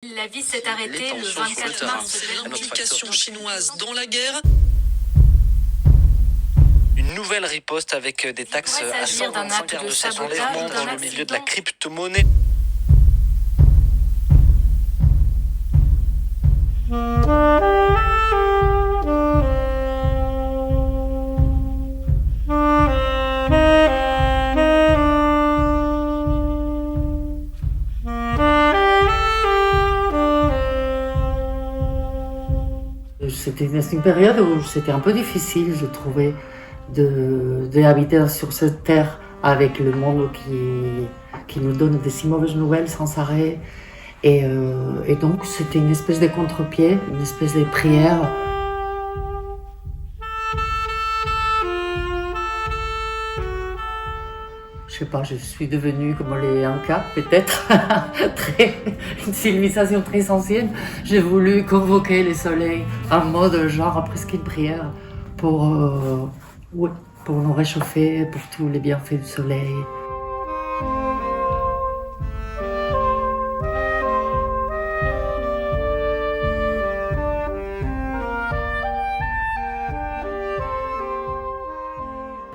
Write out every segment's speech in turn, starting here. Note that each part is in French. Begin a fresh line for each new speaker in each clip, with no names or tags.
La vie s'est arrêtée le 24 mars.
L'implication chinoise dans la guerre.
Une nouvelle riposte avec des taxes à
s'agir d'un acte de sabotage
enlèvement
ou d'un
dans le milieu de la
accident.
crypto-monnaie.
C'était une période où c'était un peu difficile, je trouvais, d'habiter sur cette terre avec le monde qui nous donne des si mauvaises nouvelles sans arrêt. Et donc c'était une espèce de contre-pied, une espèce de prière. Je sais pas, je suis devenue comme les Incas, peut-être, une civilisation très ancienne. J'ai voulu convoquer les soleils en mode genre presque une prière pour nous réchauffer, pour tous les bienfaits du soleil.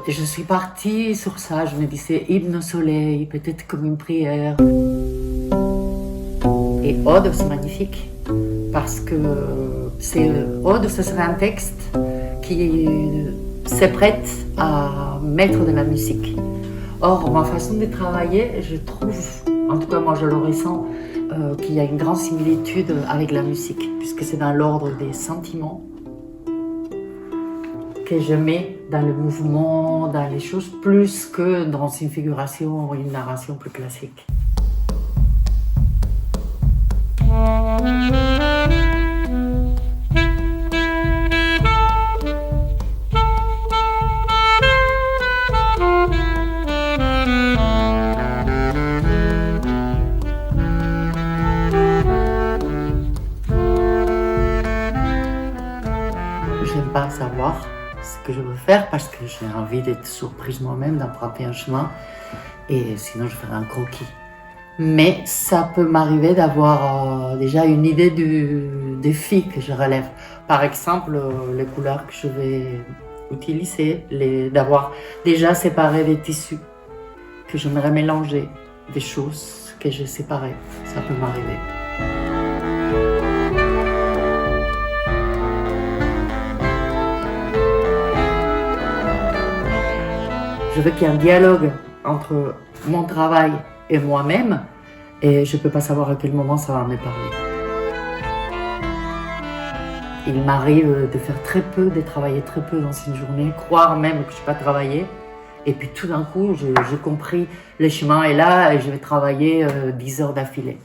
Et je suis partie sur ça, je me disais hymne au soleil, peut-être comme une prière. Et Ode, c'est magnifique, parce que Ode, ce serait un texte qui se prête à mettre de la musique. Or, ma façon de travailler, je trouve, en tout cas moi je le ressens, qu'il y a une grande similitude avec la musique, puisque c'est dans l'ordre des sentiments que je mets dans le mouvement, dans les choses, plus que dans une figuration ou une narration plus classique. J'aime pas savoir ce que je veux faire parce que j'ai envie d'être surprise moi-même, d'emprunter un chemin et sinon je ferai un croquis. Mais ça peut m'arriver d'avoir déjà une idée du défi que je relève. Par exemple, les couleurs que je vais utiliser, d'avoir déjà séparé des tissus que j'aimerais mélanger, des choses que j'ai séparées. Ça peut m'arriver. Je veux qu'il y ait un dialogue entre mon travail et moi-même, et je ne peux pas savoir à quel moment ça va me parler. Il m'arrive de faire très peu, de travailler très peu dans une journée, croire même que je ne vais pas travailler, et puis tout d'un coup, j'ai compris, le chemin est là et je vais travailler 10 heures d'affilée.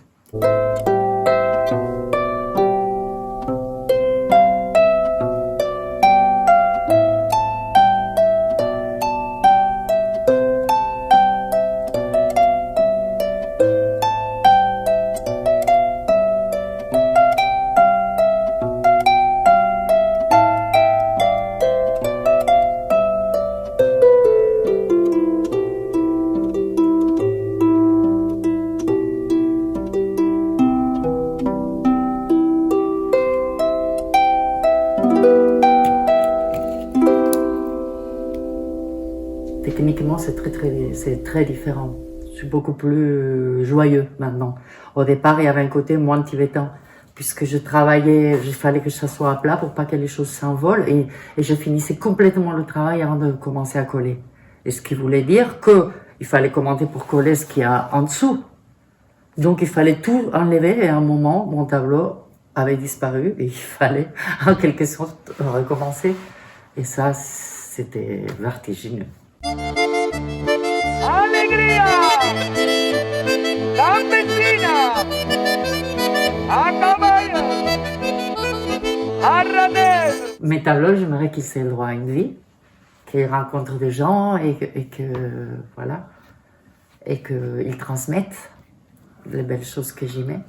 Techniquement, c'est très différent. Je suis beaucoup plus joyeux maintenant. Au départ, il y avait un côté moins tibétain, puisque je travaillais, il fallait que ça soit à plat pour pas que les choses s'envolent, et je finissais complètement le travail avant de commencer à coller. Et ce qui voulait dire que il fallait commencer pour coller ce qu'il y a en dessous. Donc il fallait tout enlever, et à un moment, mon tableau avait disparu, et il fallait en quelque sorte recommencer. Et ça, c'était vertigineux.
¡Alegría! ¡Campesina! ¡A caballo! ¡Arranel!
Mes tableaux, j'aimerais qu'ils aient le droit à une vie, qu'ils rencontrent des gens et qu'ils transmettent les belles choses que j'y mets.